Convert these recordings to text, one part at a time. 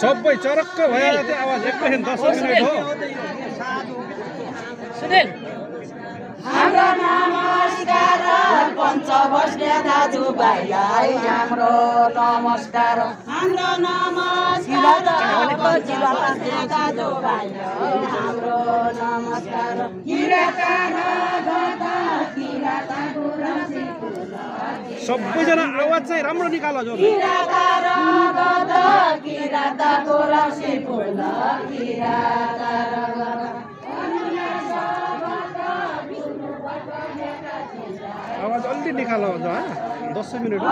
सबै चरक्क भएर त्यो आवाज एकैछिन 10 मिनेट हो सुनिल हाम्रो नमस्कार पञ्चवर्षीय दाजुभाइलाई हाम्रो नमस्कार हाम्रो नमस्कार पञ्चवर्षीय दाजुभाइलाई हाम्रो नमस्कार सबैजना आवाज चाहिँ राम्रो निकाल हजुर आवाज अलि निकाल हजुर 10 मिनेट हो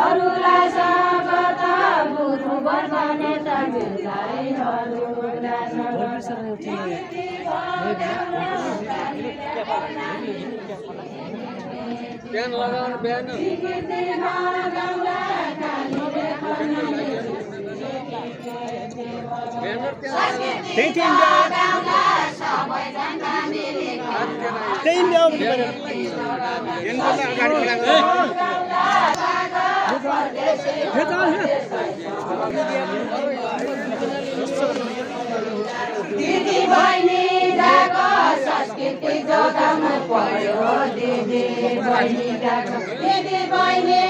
बिहान लगाउनु बिहान दिदी बहिनी संस्कृति जोगाउनु पर्यो दिदी बहिनी दिदी बहिनी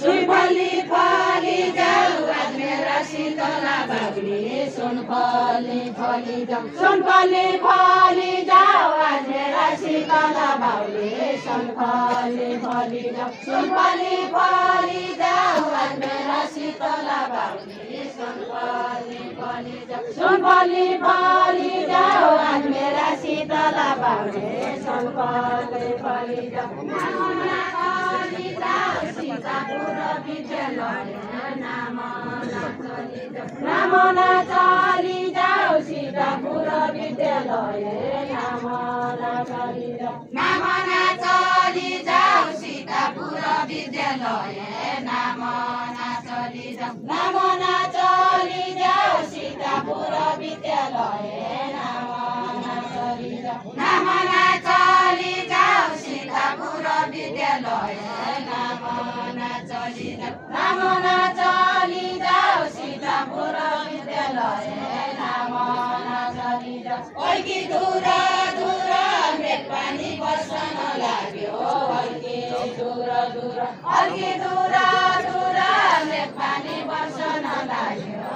सुनफली फली जाऊ आज मेरा शीतला बाबुली सुनफली फली जाऊ सुनफली फली जाऊ आज मेरा शीतला बाबुली सुनफली फली जाऊ सुनफली फली जाऊ आज मेरा शीतला बाबुली सुनफली फली जाऊ सुनफली फली जाऊ आज मेरा शीतला बाबुली सुनफली फली जाऊ सीतापुर विद्यालय नामना चली जाऊ सीतापुर विद्यालय नामना चली जाऊ नामना चली जाऊ सीतापुर विद्यालय नामना चली जाऊ नामना चली जाऊ सीतापुर विद्यालय नामना चली जाऊ नामना चली जाऊ सीतापुर विद्यालय नामना चली जाऊ सीतापुर विद्यालय नामना चली जाऊ ओल्की दूरा दूरा मेघपानी बर्सन लाग्यो ओल्की दूरा दूरा ओल्की दूरा दूरा मेघपानी बर्सन लाग्यो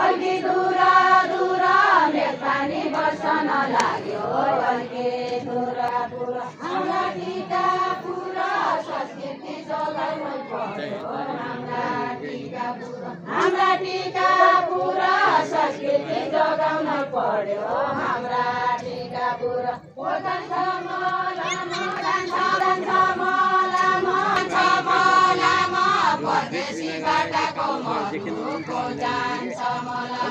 ओल्की दूरा दूरा मेघपानी बर्सन लाग्यो ओल्की दूरा दूरा हाम्रा टीका पुरा संस्कृति जोगाउनु पर्यो हाम्रा टीका पुरा संस्कृति जोगाउनु पर्यो हाम्रा टीका पुरा परदेशी बाटाको मधुको जान्छ मलाई